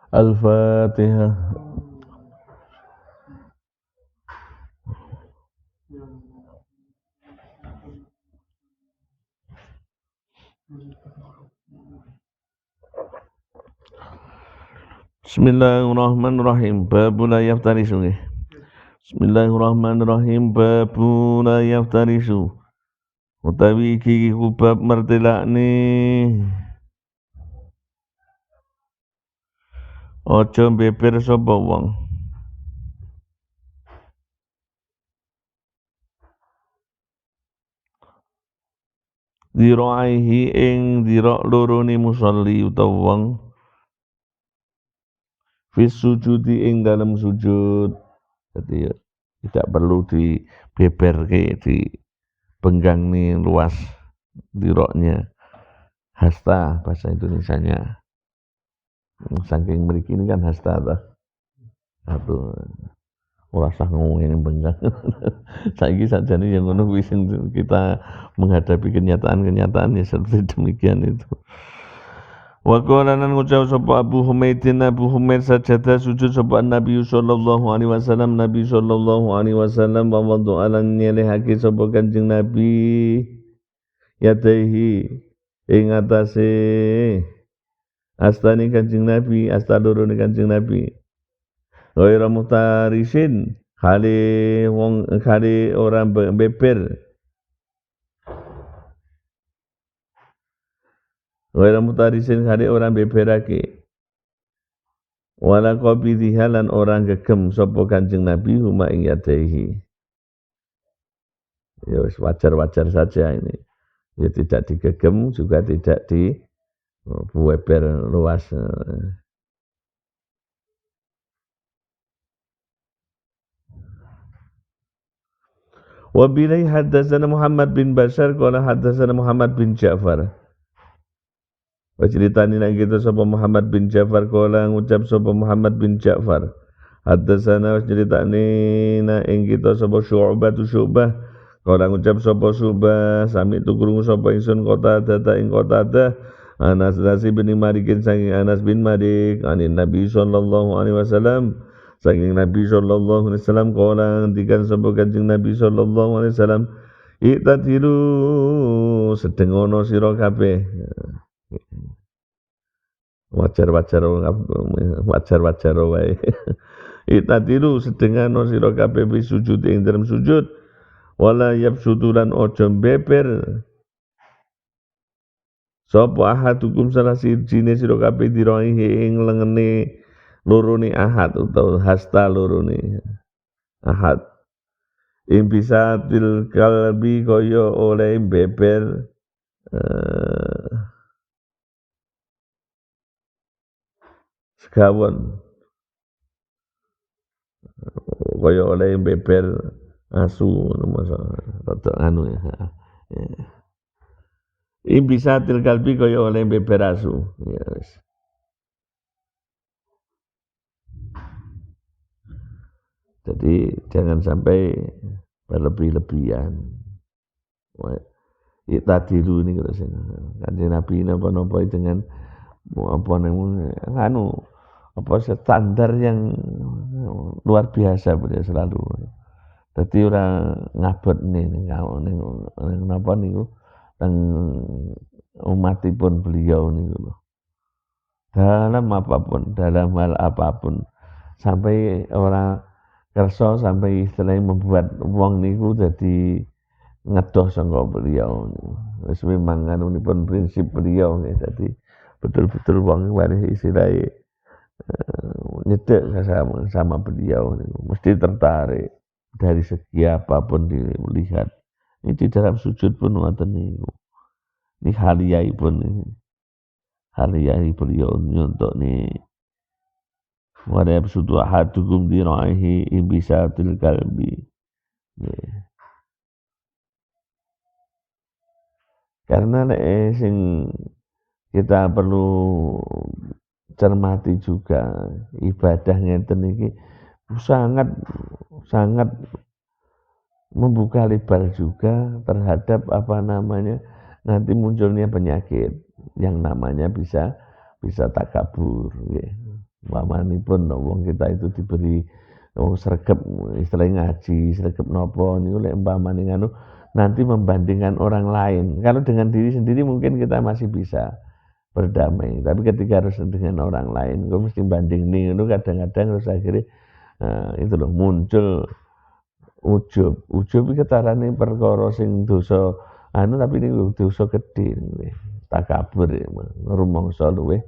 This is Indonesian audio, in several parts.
Al-Fatihah. Bismillahirrahmanirrahim. Babul la yaftarisu. Bismillahirrahmanirrahim. Babul la yaftarisu. Utawi iki bab mertelakne aja beber sapa wong. Diraihi ing dira lorone musolli utawa wong fis sujudi ing dalam sujud. Jadi tidak perlu dibeberke, dibenggang nih luas diroknya. Hasta bahasa Indonesianya. Saking mriki ini kan hasta ta. Satu ora usah ngomongin benggang. Saiki sajane yang ngono kuwi sing kita menghadapi kenyataan-kenyataan ya seperti demikian itu. Wa qala nan ngucap sapa Abu Humaid sajada sujud sapa Nabi sallallahu alaihi wasallam wa wadhu alan nyelehake sapa Kanjeng Nabi yadaihi ing atase astane Kanjeng Nabi, asta lorone Kanjeng Nabi. Ghaira mutarisin kali orang beber. Ghaira mutarisin kali orang beberake. Wala qabidhiha lan orang gegem sapa Kanjeng Nabi huma ing yadaihi. Ya wajar-wajar saja ini. Ya tidak digegem juga tidak dibeber luas. Wa bilai haddatsana Muhammad bin Bashar qala haddatsana Muhammad bin Ja'far. Wa ceritani nang kita sapa Muhammad bin Ja'far qala ngucap sapa Muhammad bin Ja'far. Haddatsana wa ceritani nang ing kita sapa Syu'bah qala ngucap sapa Syu'bah sami tu krungu sapa ingsun kota data ing kota ada Anas bin Malik saking Anas bin Malik anin Nabi sallallahu alaihi wasallam saking Nabi sallallahu alaihi wasallam kala ngendikan sapa Kanjeng Nabi sallallahu alaihi wasallam iktadiru sedengono sira kabeh wajar-wajar wae iktadiru sedengono sira kabeh wis sujud ing dalem sujud wala yabsudulan ojo beber sapa ahadukum salah sijine sira kabeh dirahi ing lengene lorone ahad utawa hasta lorone ahad ing bisa til kalbi kaya oleh beber sekawan kaya oleh beber asu rada anu ya ing bisa til kalbi kaya oleh beber asu ya wis. Jadi jangan sampai berlebih-lebihan. Tadiru ini kalau sing Kanjeng Nabi napa-napa dengan apa standar yang luar biasa beliau selalu. Jadi orang ngabot ning napa niku teng umatipun beliau niku. Dalam hal apapun sampai orang kersa sampai istilahnya membuat wong niku dadi ngedoh sangka beliau. Wis memang anunipun prinsip beliau ya. Jadi betul-betul wong waris istilahnya nyedek sama beliau niku. Mesti tertarik dari segi apapun dilihat. Ini di dalam sujud pun wonten niku. Ini haliyai pun haliyai beliau nyontok nih wala yabsutu ahadukum diraihi ibisatil kalbi. Karena sing kita perlu cermati juga ibadah ngeten iki sangat membuka lebar juga terhadap nanti munculnya penyakit yang namanya bisa takabur. Umpamanipun wong kita itu diberi wong sregep istilahnya ngaji, sregep nopo niku lek umpamane nganu nanti membandingkan orang lain. Kalau dengan diri sendiri mungkin kita masih bisa berdamai, tapi ketika harus dengan orang lain, kok mesti banding nih, itu kadang-kadang terus akhirnya itu loh muncul ujub iki ketarane perkara sing dosa tapi niku dosa gedhe takabur rumangsa luweh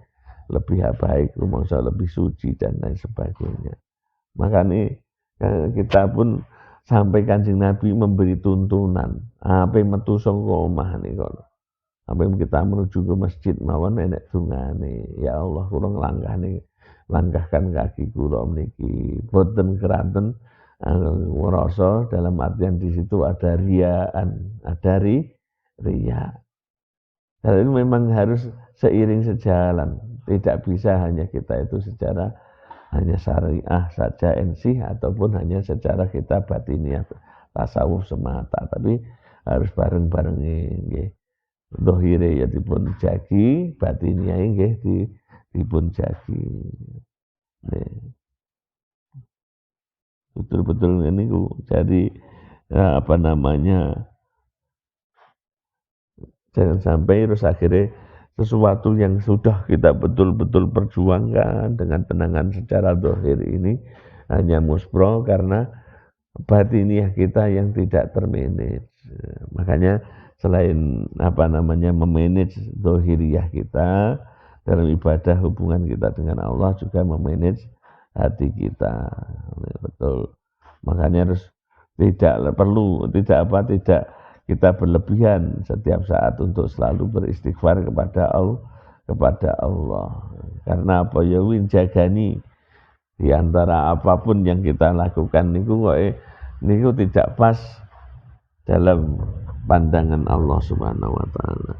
lebih baik, rumangsa lebih suci dan lain sebagainya. Makanya kita pun sampai Kanjeng Nabi memberi tuntunan apa metu saka omah niku. Apa kita menuju ke masjid mawon enek dungane, ya Allah kula langkahkan kaki kula meniki boten keranten ngrasa dalam artian di situ ada riaan, ada riya. Hal ini memang harus seiring sejalan, tidak bisa hanya kita itu secara hanya syariah saja ensih ataupun hanya secara kita batiniah tasawuf semata, tapi harus bareng-bareng nggih. Dohire ya dipun jagi, batiniah nggih dipun jagi. Betul-betul ini jadi apa namanya, jangan sampai terus akhirnya sesuatu yang sudah kita betul-betul perjuangkan dengan tenangan secara dohir ini hanya muspro karena batiniah kita yang tidak termanage. Makanya selain apa namanya memanage dohiriyah kita dalam ibadah hubungan kita dengan Allah juga memanage hati kita. Betul. Makanya harus tidak kita berlebihan setiap saat untuk selalu beristighfar kepada Allah. Karena apa ya jagani di antara apapun yang kita lakukan niku tidak pas dalam pandangan Allah Subhanahu wa taala.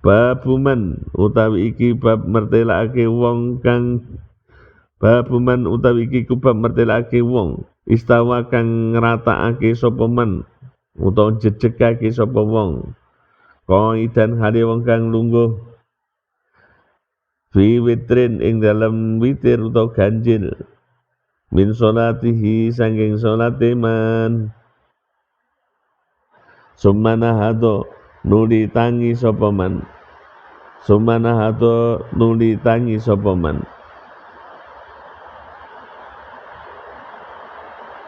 Babuman utawi iki bab mertelake wong kang babuman utawi iki bab mertelake wong istawa kang ngratakake sapa man utawa jejegake sapa wong qaidan hale wong kang lungguh fi witrin ing dalam witir utawa ganjil min salatihi sanging salate man sumana hado nuli tangi sapa man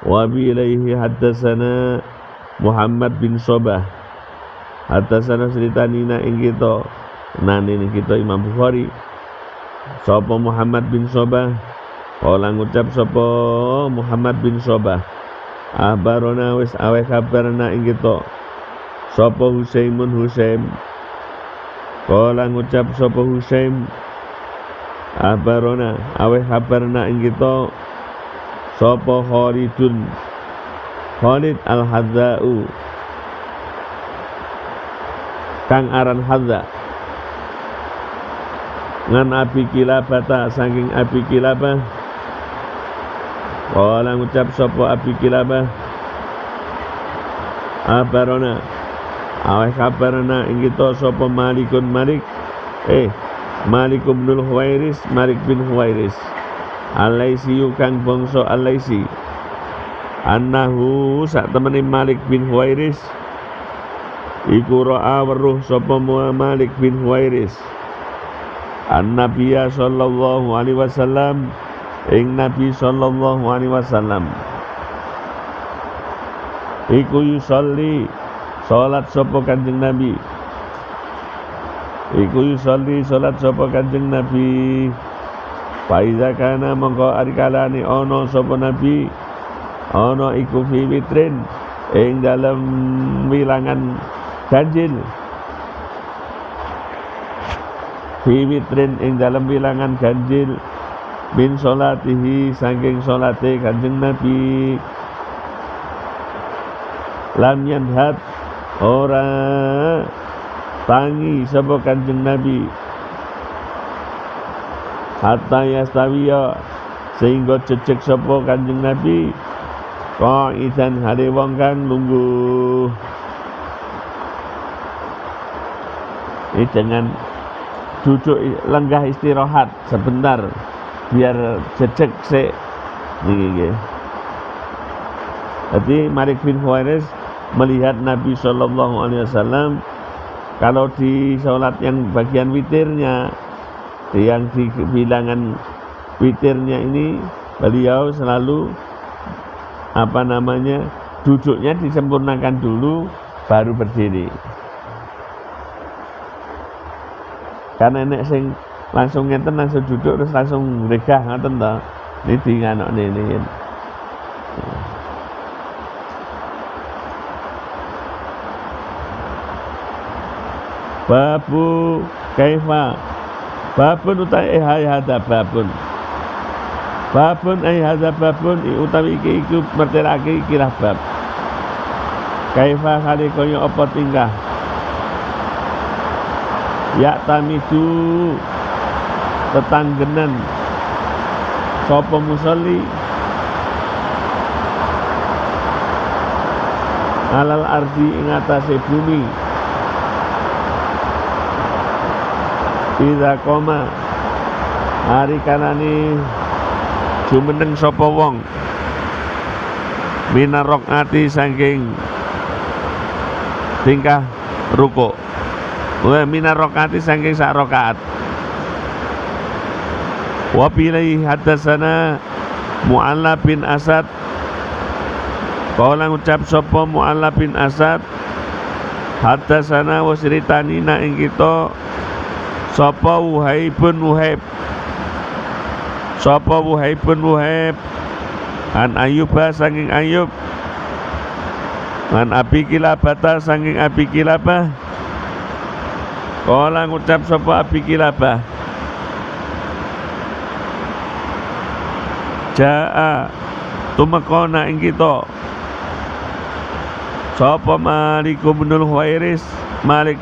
wa bi ilaihi haddatsana Muhammad bin Sobah haddatsana seritanina ing kita nani kita Imam Bukhari sapa Muhammad bin Sobah kala ngucap sapa Muhammad bin Sobah abarona wis aweh kabarna ing kita sapa Husaim kala ngucap sapa Husaim abarona aweh kabarna ing kita sapa Khalid al-Hadza'u kang aran Hadza ngan Abi Kilabah saking Abi Kilabah kala ngucap sapa Abi Kilabah abarona aweh kabarna ing kita sapa Malik bin Huwairis Al-Laisi kang bangsa Al-Laisi annahu sak temene Malik bin Huwairis iku ra'a weruh sapa Malik bin Huwairis an-nabiyya sallallahu alaihi wasallam ing Nabi sallallahu alaihi wasallam iku yusolli salat sapa Kanjeng Nabi Faiza kana mongko arikalane ana sapa Nabi ana iku fi witrin ing dalam wilangan ganjil min salatihi saking salate Kanjeng Nabi lam yanhat ora tangi sapa Kanjeng Nabi hatta yastawiya sehingga cecek sapa Kanjeng Nabi qaidan hale wong kang lungguh. Ini dengan duduk lenggah istirahat sebentar biar jejeg sik niki nggih. Jadi Malik bin Huwairis melihat Nabi Shallallahu Alaihi Wasallam kalau di sholat yang bagian witirnya, yang di bilangan witirnya ini beliau selalu duduknya disempurnakan dulu baru berdiri. Karena nek sing langsung ngeten langsung duduk terus langsung regah ngoten to. Niki nganokne ini. Babu kaifa babun utai hadza babun hadza babun utawi iki iku mertelake ikilah bab kaifa kali kaya apa tingkah ya tamidu tetanggenan sapa musolli alal ardi ing atase bumi Ida koma hari kanani jumeneng sapa wong minar rakaati saking tingkah rukuk minar rakaati saking sak rakaat wa bilai hadatsana Mu'alla bin Asad kala ngucap sapa Mu'alla bin Asad hadatsana wasritanina ing kita sapa Wuhaib an Ayyuba saking Ayyub an Abi Kilabah saking Abi Kilabah kala ngucap sapa Abi Kilabah jaa tumekona ing kita sapa Malik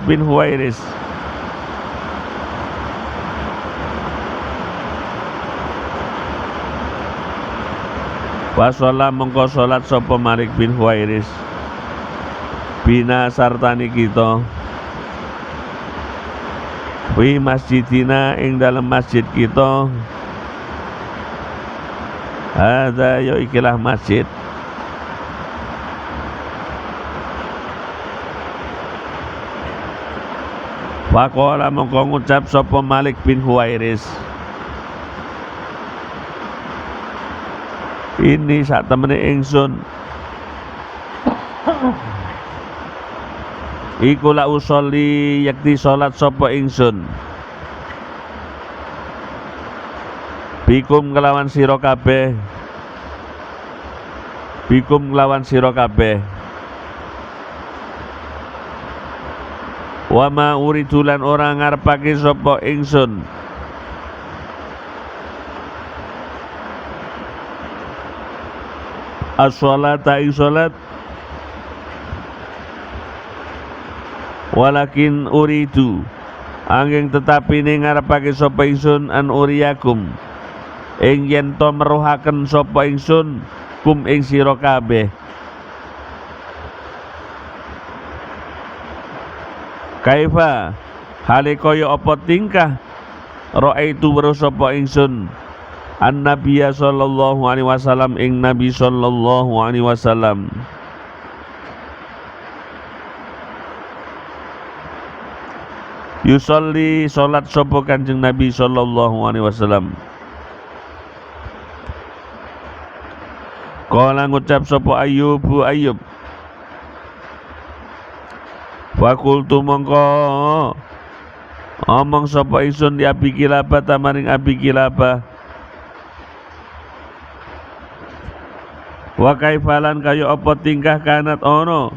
bin Huwairis Wasolah mengko salat sapa Malik bin Huwairis bina sartani kita fi masjidina ing dalam masjid kita hadza ya ikilah masjid Faqala mengko ngucap sapa Malik bin Huwairis ini sak temene ingsun iku la usolli yakti salat sapa ingsun bikum kelawan sira kabeh wa ma uridu lan ora ngarepake sapa ingsun as-sholata ing salat walakin uridu angin tetapi ning ngarepake sapa ingsun an uriyakum ing yen to meruhaken sapa ingsun kum ing sira kabeh kaifa hale kaya apa tingkah raaitu weruh sapa ingsun An-Nabiya sallallahu alaihi wasallam ing Nabi sallallahu alaihi wasallam yusolli salat sapa Kanjeng Nabi sallallahu alaihi wasallam kala ngucap sapa Ayyub wa qultu mongko omong sapa ingsun di Abi Kilabah tamaring Abi Kilabah wa kaifalan kaya apa tingkah kanat ono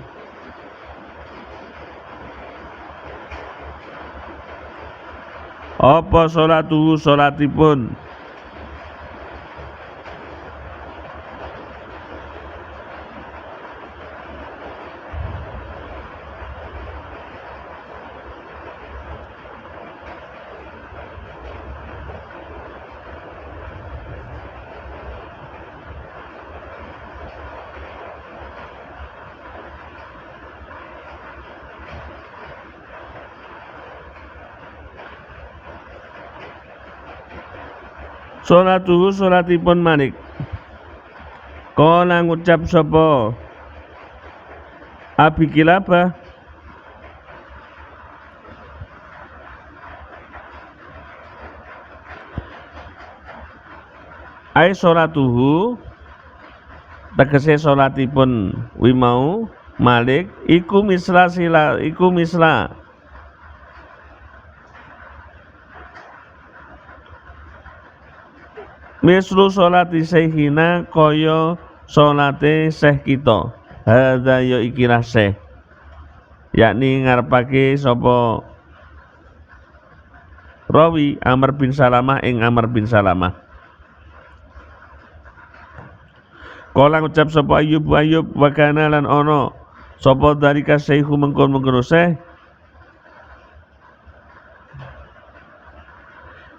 apa salatipun Salatuhu salatipun Malik. Kala ngucap sapa Abi Kilabah, ai salatuhu tegese salatipun wimau Malik iku misla mislu sholati syekhina kaya sholate syekh kita. Hadza ya ikilah syekh, yakni ngarepake sapa rawi Amr bin Salamah ing Amr bin Salamah. Kala ngucap sapa Ayub wa kana lan ana sapa dalika syekhu mengkon-mengkon syekh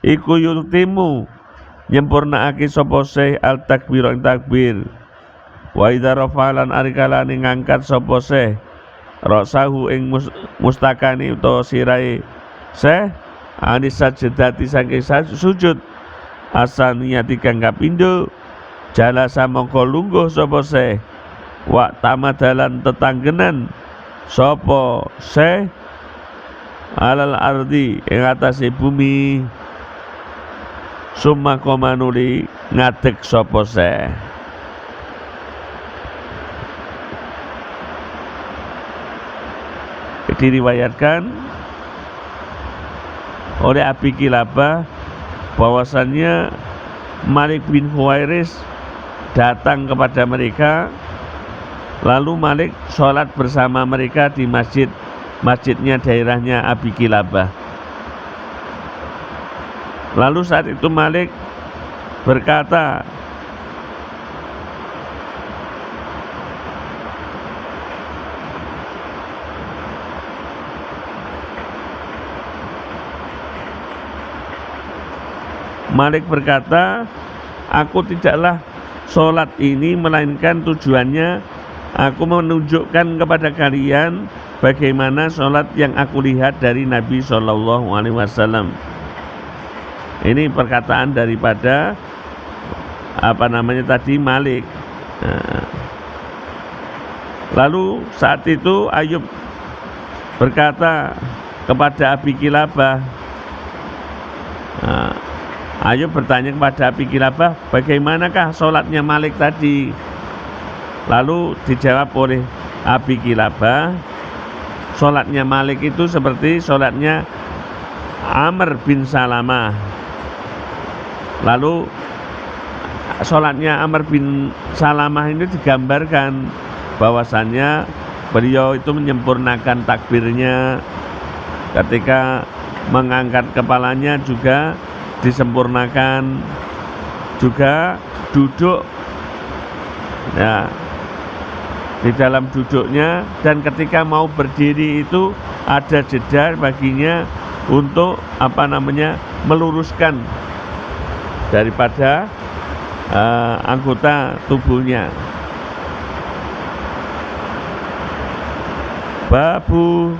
iku yultimu nyempurnakake sapa syekh al takbir ing takbir. Wa idza rafalan arikalane ngangkat sapa syekh rasahu ing mustakani utawa sirahe syekh anis sajdati saking sujud asaniyati kang kapindho jalasa mongko lungguh sapa syekh wa tamadalan tetanggenan sapa syekh alal ardi ing atase bumi summa komanuli ngadeg sapa syekh. Diriwayatkan oleh Abi Kilabah bahwasannya Malik bin Huwairis datang kepada mereka, lalu Malik sholat bersama mereka di masjidnya daerahnya Abi Kilabah. Lalu saat itu Malik berkata, aku tidaklah sholat ini melainkan tujuannya aku menunjukkan kepada kalian bagaimana sholat yang aku lihat dari Nabi SAW. Ini perkataan daripada Malik. Lalu saat itu Ayub berkata kepada Abi Kilabah, Ayub bertanya kepada Abi Kilabah, bagaimanakah sholatnya Malik tadi? Lalu dijawab oleh Abi Kilabah, sholatnya Malik itu seperti sholatnya Amr bin Salamah. Lalu sholatnya Amr bin Salamah ini digambarkan bahwasannya beliau itu menyempurnakan takbirnya, ketika mengangkat kepalanya juga disempurnakan, juga duduk ya di dalam duduknya, dan ketika mau berdiri itu ada jeda baginya untuk meluruskan daripada anggota tubuhnya. Babu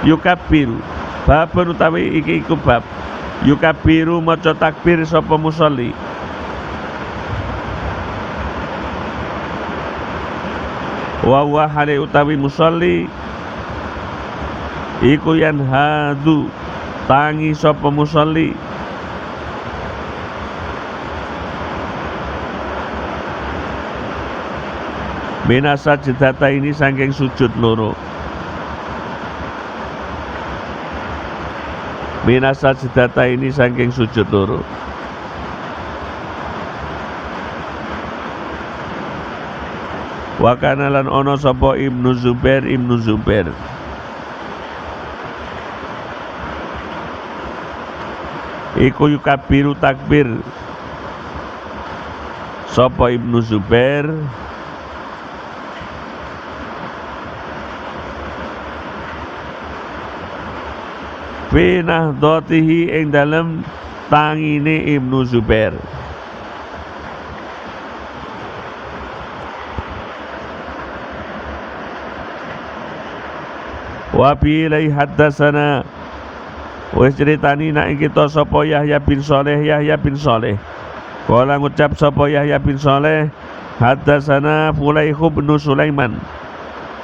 yukabiru, babun utawi iki iku bab yukabiru maca takbir sapa musolli. Wa hale utawi musolli iku yanhadu tangi sapa musolli minasa jedata ini saking sujud loro. Minasa jedata ini saking sujud loro. Wa kana lan ana sapa Ibnu Zubair iku yukabiru takbir sapa Ibnu Zubair fi nahdatihi ing dalem tangine Ibnu Zubair. Wa bi lai haddatsana Wis critani nek kita sapa Yahya bin Shaleh. Kala ngucap sapa Yahya bin Shaleh, hadatsana Fulaih bin Sulaiman.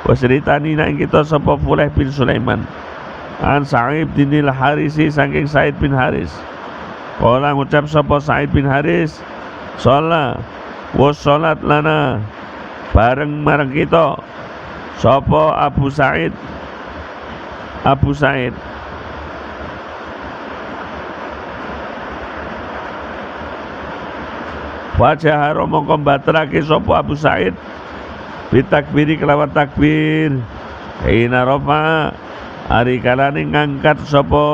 Wis critani nek kita sapa Fulaih bin Sulaiman. An Sa'id bin al-Harisi saking Sa'id bin Haris. Kala ngucap sapa Sa'id bin Haris, sholat salat lana bareng marang kita sapa Abu Sa'id wajah mongko batrake sapa Abu Sa'id bitakbiri kelawan takbir ina rafa ari kalane ngangkat sapa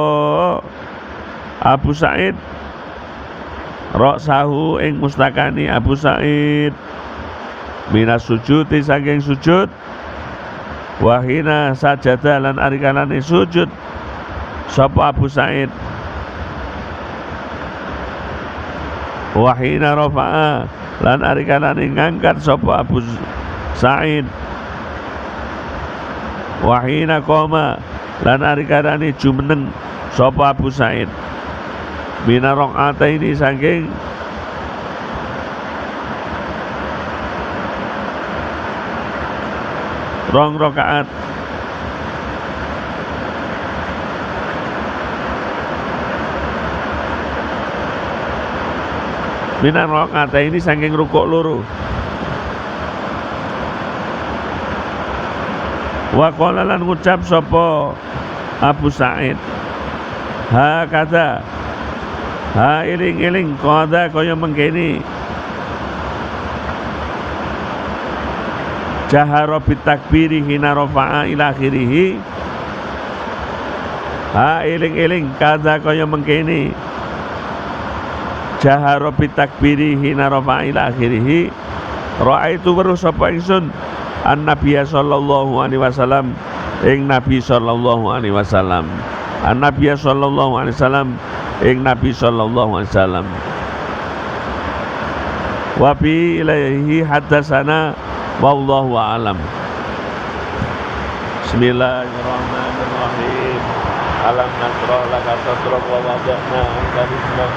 Abu Sa'id ra'sahu ing mustakani Abu Sa'id minas sujud saking sujud wahina sajada lan ari kalane sujud sapa Abu Sa'id wahina rafa'a lan ari kalane ngangkat sapa Abu Sa'id wahina qoma lan ari kalane jumeneng sapa Abu Sa'id mina rakaataini saking rong rakaat mina rakaataini saking rukuk loro wa qala lan ngucap sapa Abu Sa'id ha kata ha iling qada kaya mengkene jahara bitakbiri hina rafa'a ila akhirih ha iling kada kaya mengkene jahara bitakbiri hina rafa'a ila akhirih ra'aitu weruh sapa ingsun an-nabiy sallallahu alaihi wasallam ing nabi sallallahu alaihi wasallam an-nabiy sallallahu alaihi wasallam ing nabi sallallahu alaihi wasallam wa bi ilaihi hadatsana wallahu a'lam. Bismillahirrahmanirrahim. Alam nasrah laka sadrak wa wada'na anka rizqak